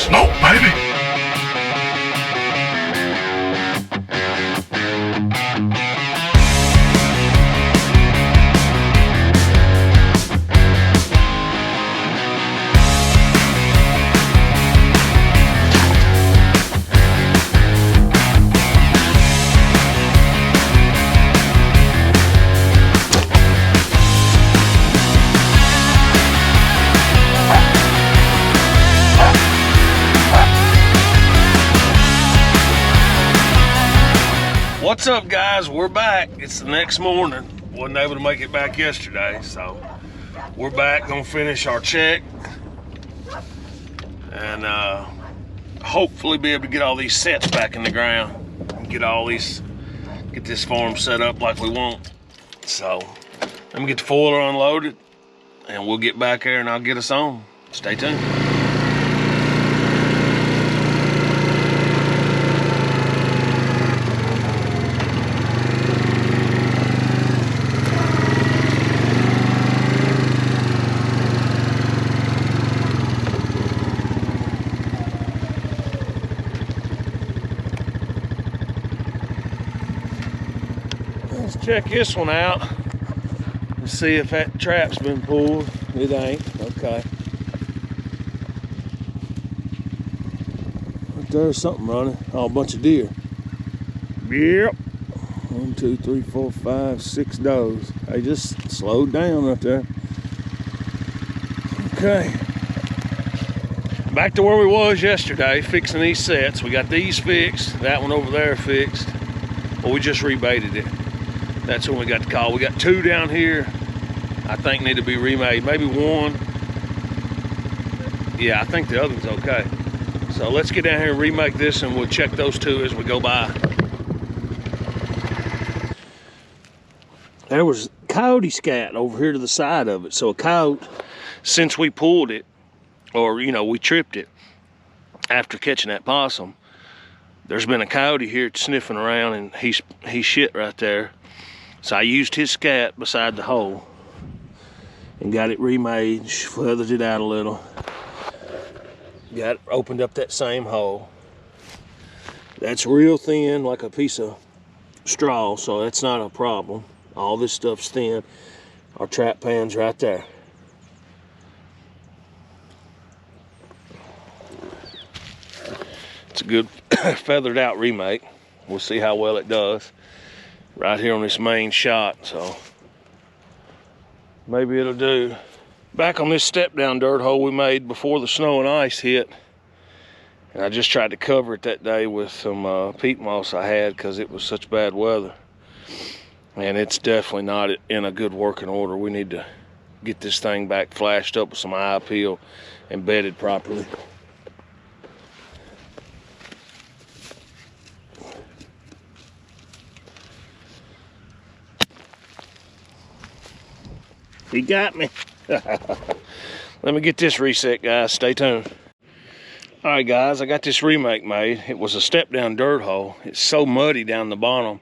Smoke, baby. What's up, guys? We're back. It's the next morning. Wasn't able to make it back yesterday, so we're back. Gonna finish our check and hopefully be able to get all these sets back in the ground and get this farm set up like we want. So let me get the foiler unloaded and we'll get back there and I'll get us on. Stay tuned. Let's check this one out and see if that trap's been pulled. It ain't. Okay. Right there's something running. Oh, a bunch of deer. Yep. 1, 2, 3, 4, 5, 6 does. They just slowed down right there. Okay. Back to where we was yesterday, fixing these sets. We got these fixed. That one over there fixed. Well, we just rebaited it. That's when we got the call. We got 2 down here I think need to be remade. Maybe 1. Yeah, I think the other one's okay. So let's get down here and remake this and we'll check those 2 as we go by. There was coyote scat over here to the side of it. So a coyote, since we pulled it, or we tripped it after catching that possum, there's been a coyote here sniffing around and he shit right there. So I used his scat beside the hole and got it remade, feathered it out a little. Opened up that same hole. That's real thin, like a piece of straw, so that's not a problem. All this stuff's thin. Our trap pan's right there. It's a good feathered out remake. We'll see how well it does. Right here on this main shot, so maybe it'll do. Back on this step down dirt hole we made before the snow and ice hit, and I just tried to cover it that day with some peat moss I had because it was such bad weather, and it's definitely not in a good working order. We need to get this thing back flashed up with some eye peel and bedded properly. He got me. Let me get this reset, guys. Stay tuned. All right, guys, I got this remake made. It was a step down dirt hole. It's so muddy down the bottom.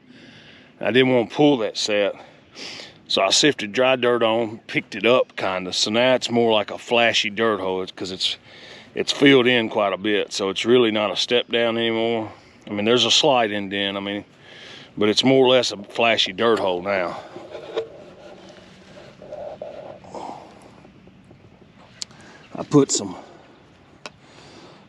I didn't want to pull that set. So I sifted dry dirt on, picked it up kind of. So now it's more like a flashy dirt hole because it's filled in quite a bit. So it's really not a step down anymore. I mean, there's a slight indent, but it's more or less a flashy dirt hole now. I put some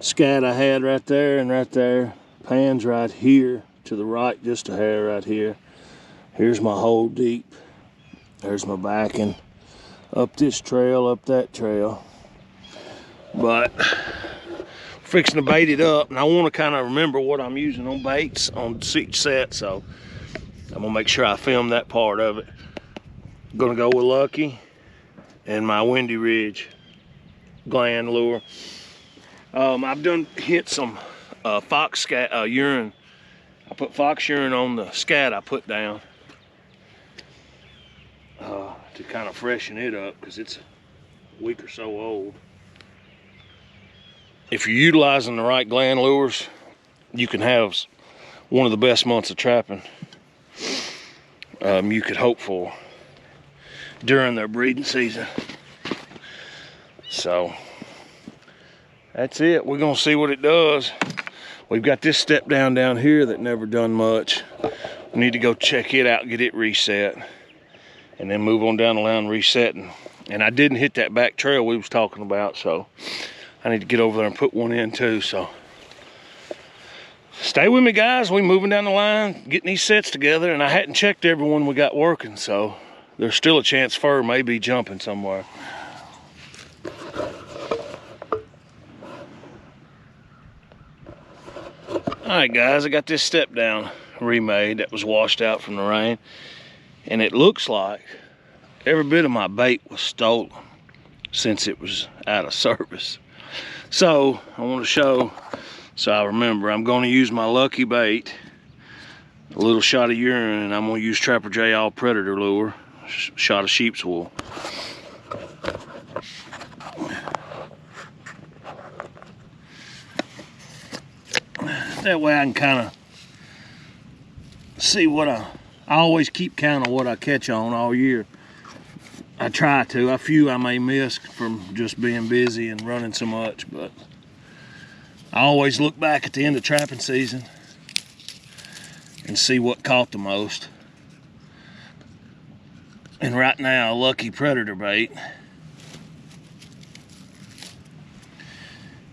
scat I had right there and right there. Pans right here to the right, just a hair right here. Here's my hole deep. There's my backing. Up this trail, up that trail. But fixing to bait it up, and I want to kind of remember what I'm using on baits on each set, so I'm gonna make sure I film that part of it. I'm gonna go with Lucky and my Windy Ridge gland lure. I've done hit some fox scat urine. I put fox urine on the scat I put down to kind of freshen it up because it's a week or so old. If you're utilizing the right gland lures, you can have one of the best months of trapping you could hope for during their breeding season. So That's it. We're gonna see what it does. We've got this step down here that never done much. We need to go check it out, get it reset, and then move on down the line resetting. And I didn't hit that back trail we was talking about, so I need to get over there and put one in too. So stay with me, guys. We moving down the line, getting these sets together, and I hadn't checked every one we got working, so there's still a chance fur may be jumping somewhere. All right, guys, I got this step down remade that was washed out from the rain, and it looks like every bit of my bait was stolen since it was out of service. So I want to show, so I remember, I'm going to use my lucky bait, a little shot of urine, and I'm going to use Trapper J All Predator lure, shot of sheep's wool. That way I can kind of see what I always keep count of what I catch on all year. I try to. A few I may miss from just being busy and running so much, but I always look back at the end of trapping season and see what caught the most. And right now, lucky predator bait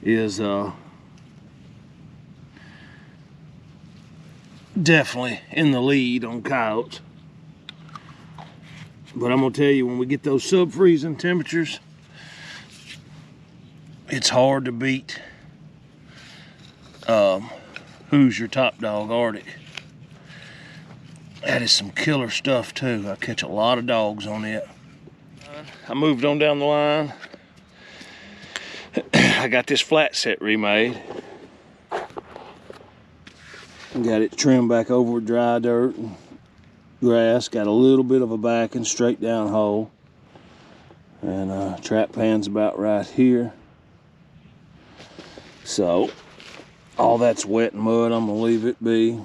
is definitely in the lead on coyotes. But I'm gonna tell you, when we get those sub-freezing temperatures, it's hard to beat Who's Your Top Dog Arctic. That is some killer stuff too. I catch a lot of dogs on it. I moved on down the line. I got this flat set remade. Got it trimmed back over with dry dirt and grass. Got a little bit of a backing, straight down hole. And trap pan's about right here. So all that's wet and mud, I'm gonna leave it be.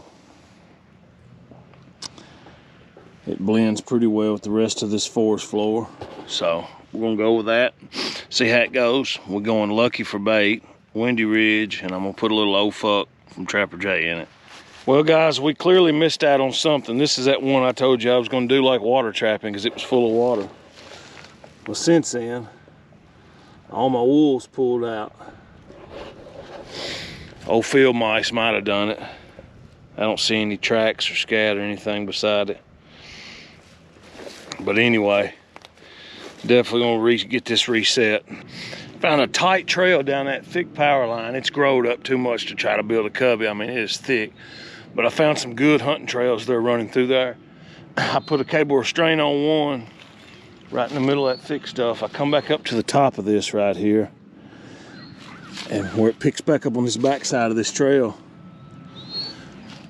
It blends pretty well with the rest of this forest floor. So we're gonna go with that, see how it goes. We're going lucky for bait, Windy Ridge, and I'm gonna put a little old fuck from Trapper J in it. Well, guys, we clearly missed out on something. This is that one I told you I was gonna do like water trapping because it was full of water. Well, since then, all my wool's pulled out. Old field mice might have done it. I don't see any tracks or scat or anything beside it. But anyway, definitely gonna get this reset. Found a tight trail down that thick power line. It's growed up too much to try to build a cubby. I mean, it is thick. But I found some good hunting trails that are running through there. I put a cable restraint on one right in the middle of that thick stuff. I come back up to the top of this right here, and where it picks back up on this back side of this trail,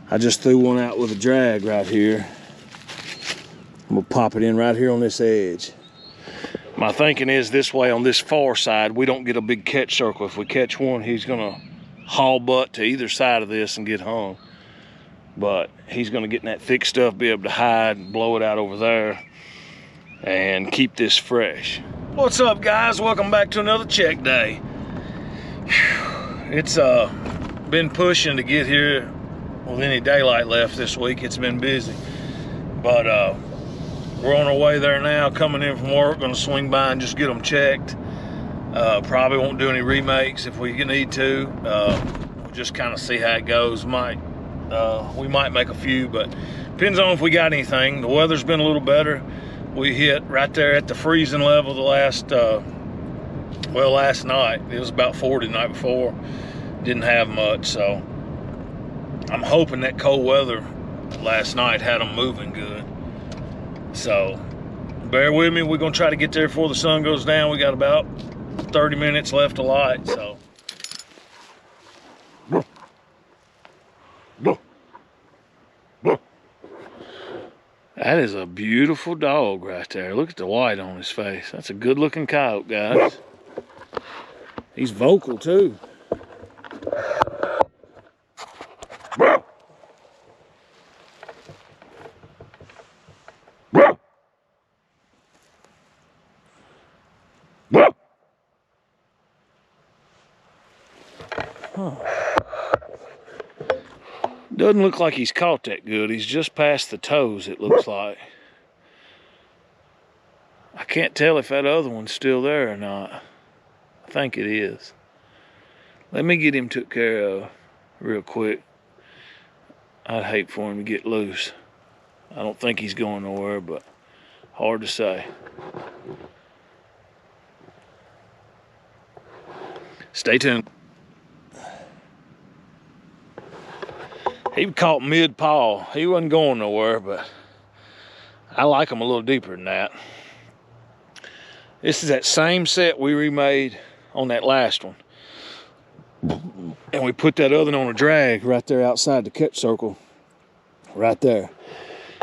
I just threw one out with a drag right here. I'm gonna pop it in right here on this edge. My thinking is this way on this far side, we don't get a big catch circle. If we catch one, he's gonna haul butt to either side of this and get hung. But he's gonna get in that thick stuff, be able to hide and blow it out over there and keep this fresh. What's up, guys? Welcome back to another check day. It's been pushing to get here with any daylight left this week. It's been busy, but we're on our way there now, coming in from work. Gonna swing by and just get them checked. Probably won't do any remakes if we need to. We'll just kind of see how it goes. We might make a few, but depends on if we got anything. The weather's been a little better. We hit right there at the freezing level the last night. It was about 40 the night before. Didn't have much, so I'm hoping that cold weather last night had them moving good. So bear with me. We're gonna try to get there before the sun goes down. We got about 30 minutes left of light, so. That is a beautiful dog right there. Look at the white on his face. That's a good looking coyote, guys. He's vocal too. Huh. Doesn't look like he's caught that good. He's just past the toes, it looks like. I can't tell if that other one's still there or not. I think it is. Let me get him took care of real quick. I'd hate for him to get loose. I don't think he's going nowhere, but hard to say. Stay tuned. He caught mid-paw. He wasn't going nowhere, but I like him a little deeper than that. This is that same set we remade on that last one. And we put that other one on a drag right there outside the catch circle. Right there.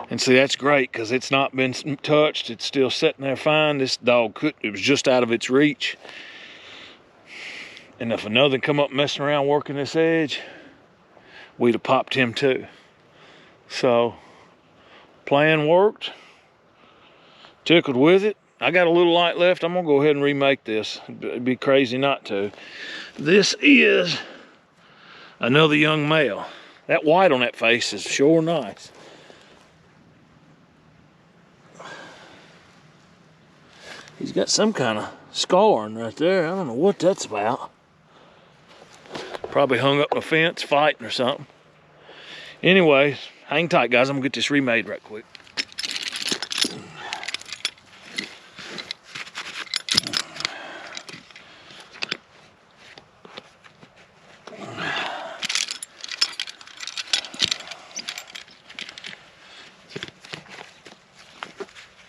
And see, that's great because it's not been touched. It's still sitting there fine. This dog it was just out of its reach. And if another come up messing around working this edge, we'd have popped him too. So, plan worked. Tickled with it. I got a little light left. I'm gonna go ahead and remake this. It'd be crazy not to. This is another young male. That white on that face is sure nice. He's got some kind of scarring right there. I don't know what that's about. Probably hung up on a fence fighting or something. Anyways, hang tight, guys. I'm gonna get this remade right quick.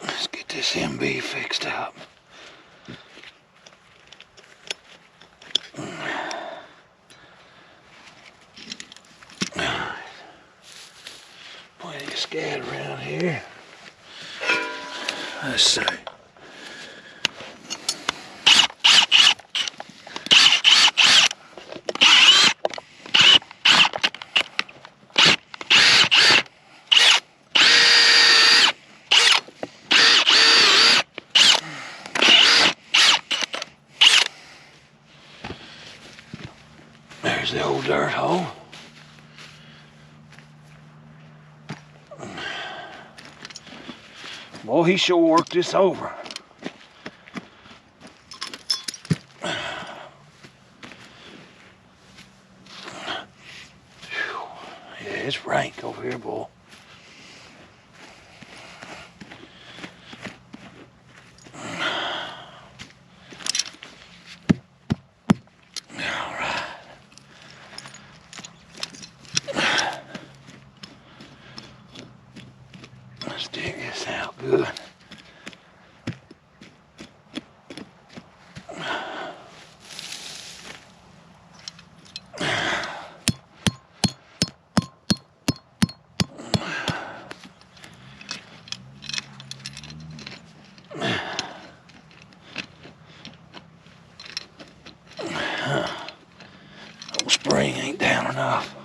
Let's get this MB fixed up. Plenty of scat around here. Let's see. There's the old dirt hole. Boy, he sure worked this over. Yeah, it's rank over here, boy. Let's dig this out good. Old spring ain't down enough.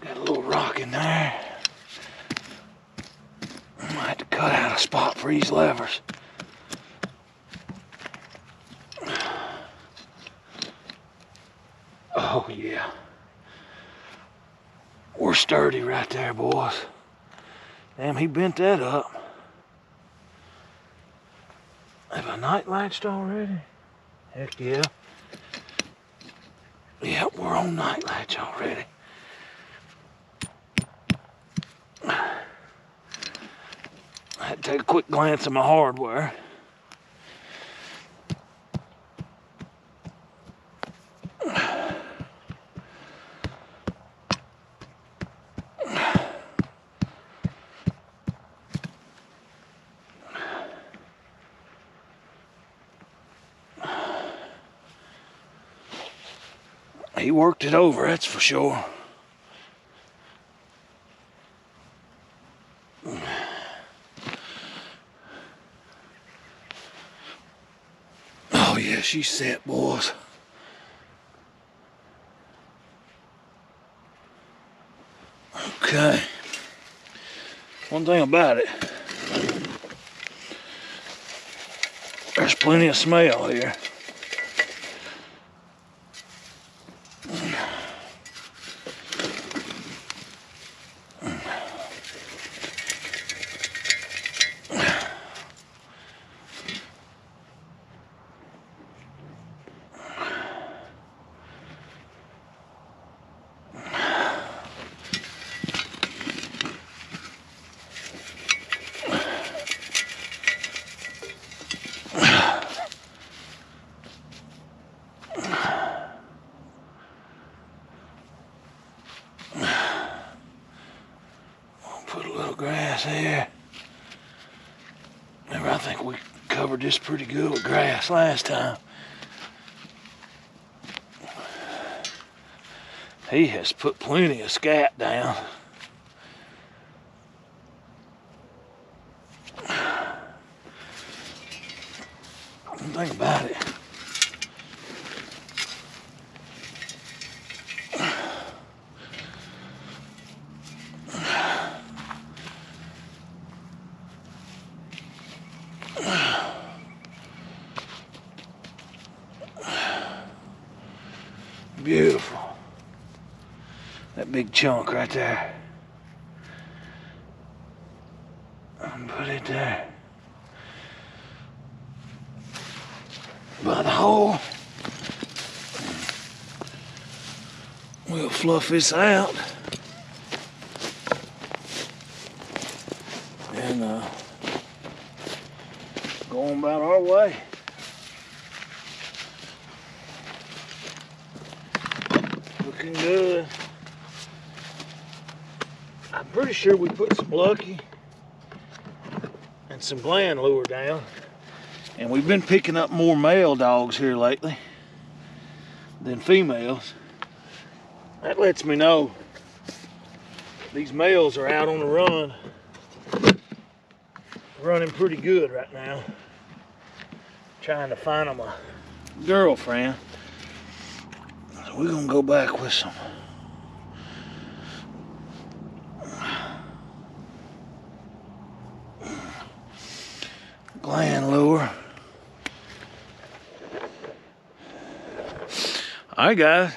Got a little rock in there. I might have to cut out a spot for these levers. Oh yeah. We're sturdy right there, boys. Damn, he bent that up. Have I night latched already? Heck yeah. Yep, we're on night latch already. I had to take a quick glance at my hardware. He worked it over, that's for sure. Oh yeah, she's set, boys. Okay. One thing about it, there's plenty of smell here. Put a little grass here. Remember, I think we covered this pretty good with grass last time. He has put plenty of scat down. One thing about it, beautiful. That big chunk right there. Put it there. By the hole. We'll fluff this out. And go on about our way. Looking good. I'm pretty sure we put some lucky and some gland lure down. And we've been picking up more male dogs here lately than females. That lets me know these males are out on the run, running pretty good right now. Trying to find them a girlfriend. So we're gonna go back with some gland lure. All right, guys,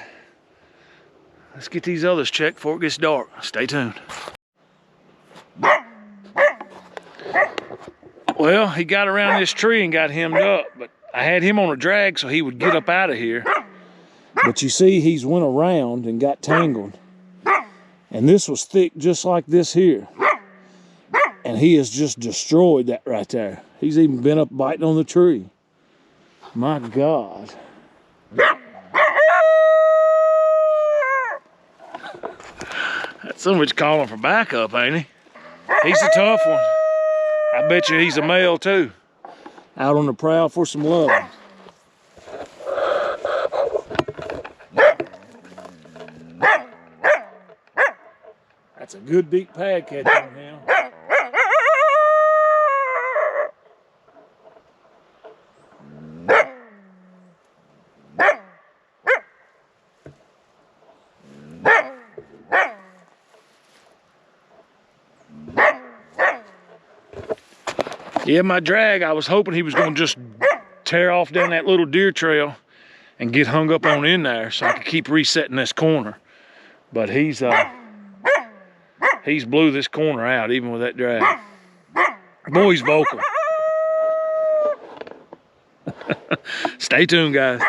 let's get these others checked before it gets dark. Stay tuned. Well, he got around this tree and got hemmed up, but I had him on a drag so he would get up out of here. But you see, he's went around and got tangled. And this was thick just like this here. And he has just destroyed that right there. He's even been up biting on the tree. My God. That's so much calling for backup, ain't he? He's a tough one. I bet you he's a male too. Out on the prowl for some love. That's a good deep pad catch on him. Yeah, my drag, I was hoping he was gonna just tear off down that little deer trail and get hung up on in there so I could keep resetting this corner. But he's blew this corner out even with that drag. Boy, he's vocal. Stay tuned, guys.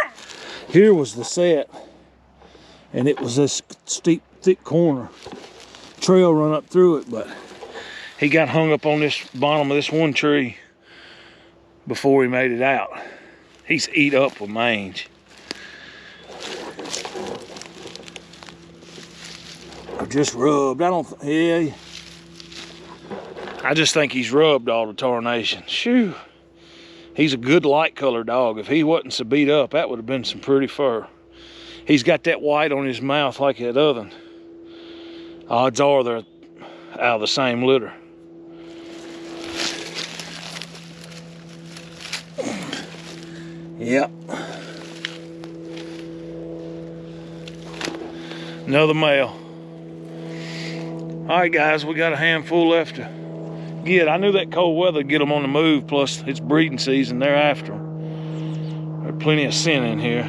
Here was the set, and it was this steep, thick corner. Trail run up through it, but he got hung up on this bottom of this one tree before he made it out. He's eat up with mange. Or just rubbed. I just think he's rubbed all the tarnation. Shoo. He's a good light colored dog. If he wasn't so beat up, that would have been some pretty fur. He's got that white on his mouth like that other one. Odds are they're out of the same litter. Yep. Another male. All right, guys, we got a handful left to get. I knew that cold weather would get them on the move, plus it's breeding season. They're after them. There's plenty of scent in here.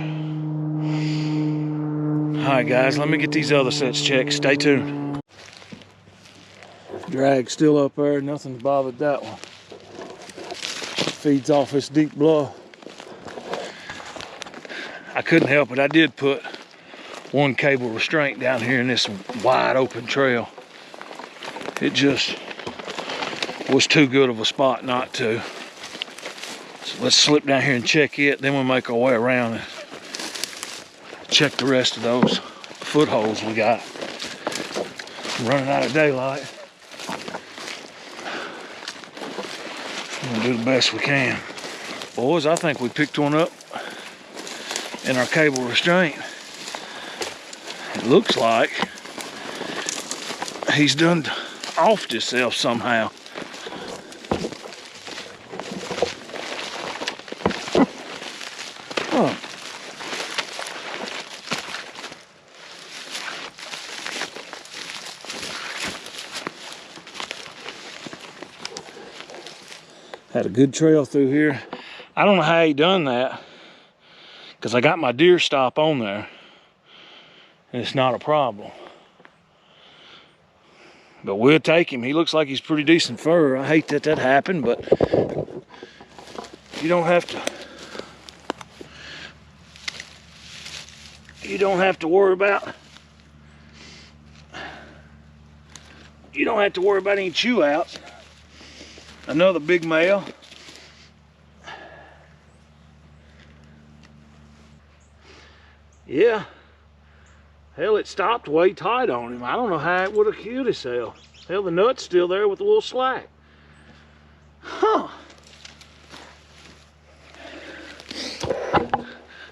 All right, guys, let me get these other sets checked. Stay tuned. Drag still up there, nothing's bothered that one. Feeds off this deep bluff. I couldn't help it. I did put one cable restraint down here in this wide open trail. It just was too good of a spot not to. So let's slip down here and check it, then we'll make our way around and check the rest of those footholds we got. I'm running out of daylight. We'll do the best we can. Boys, I think we picked one up in our cable restraint. It looks like he's done offed himself somehow. Huh. Had a good trail through here. I don't know how he done that, because I got my deer stop on there and it's not a problem. But we'll take him. He looks like he's pretty decent fur. I hate that that happened, but you don't have to worry about any chew outs. Another big male. Yeah. Hell, it stopped way tight on him. I don't know how it would have killed himself. Hell, the nut's still there with a little slack. Huh.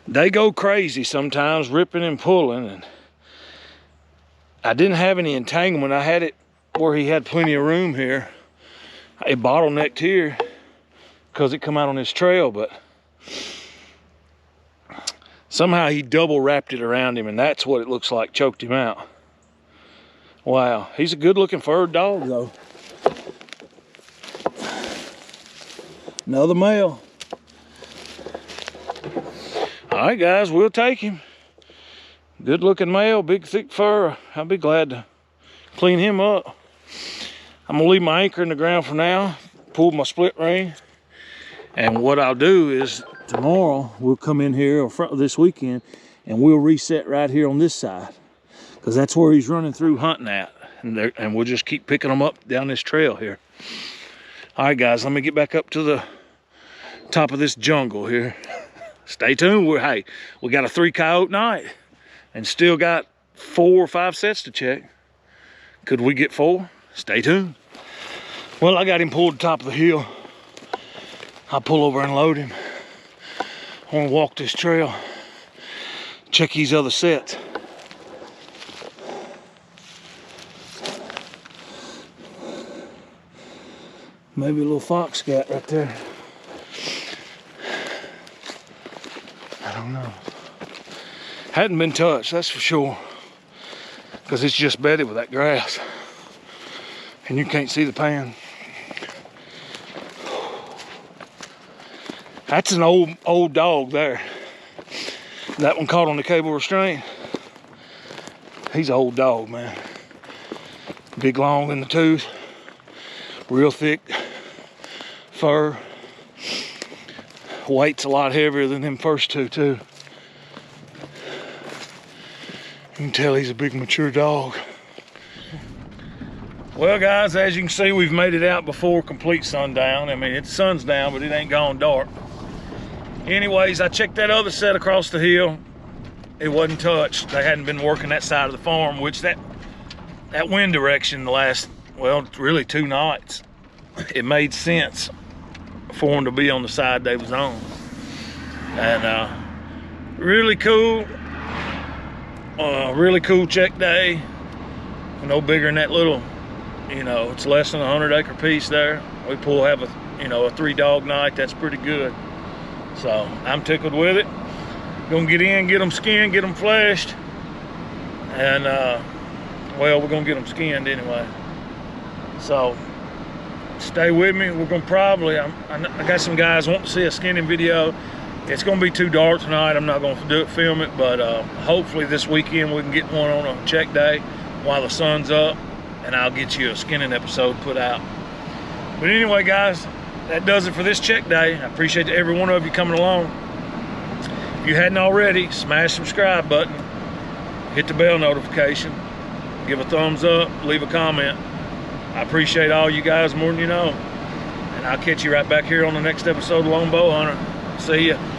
They go crazy sometimes, ripping and pulling. And I didn't have any entanglement. I had it where he had plenty of room here. It bottlenecked here because it come out on this trail, but somehow he double wrapped it around him, and that's what it looks like choked him out. Wow, he's a good looking furred dog though. Another male. All right, guys, we'll take him. Good looking male, big thick fur. I'll be glad to clean him up. I'm gonna leave my anchor in the ground for now, pull my split ring, and what I'll do is tomorrow we'll come in here, or this weekend, and we'll reset right here on this side, because that's where he's running through hunting at, and we'll just keep picking them up down this trail here. All right, guys, let me get back up to the top of this jungle here. Stay tuned. Hey, we got a 3 coyote night and still got 4 or 5 sets to check. Could we get 4? Stay tuned. Well, I got him pulled to the top of the hill. I'll pull over and load him. I want to walk this trail, check these other sets. Maybe a little fox scat right there. I don't know. Hadn't been touched, that's for sure, because it's just bedded with that grass. And you can't see the pan. That's an old dog there. That one caught on the cable restraint. He's an old dog, man. Big long in the tooth. Real thick fur. Weight's a lot heavier than them first two too. You can tell he's a big mature dog. Well, guys, as you can see, we've made it out before complete sundown. I mean, it's sun's down, but it ain't gone dark. Anyways, I checked that other set across the hill. It wasn't touched. They hadn't been working that side of the farm, which that wind direction the last, well, really 2 nights, it made sense for them to be on the side they was on. And really cool check day. No bigger than that little, you know, it's less than a 100-acre piece there. We have a 3-dog night. That's pretty good. So I'm tickled with it. Gonna get in, get them skinned, get them fleshed, and well, we're gonna get them skinned anyway. So stay with me. We're gonna probably, I got some guys wanting to see a skinning video. It's gonna be too dark tonight. I'm not gonna film it, but hopefully this weekend we can get one on a check day while the sun's up, and I'll get you a skinning episode put out. But anyway, guys, that does it for this check day. I appreciate every one of you coming along. If you hadn't already, smash the subscribe button, hit the bell notification, give a thumbs up, leave a comment. I appreciate all you guys more than you know. And I'll catch you right back here on the next episode of Lone Bow Hunter. See ya.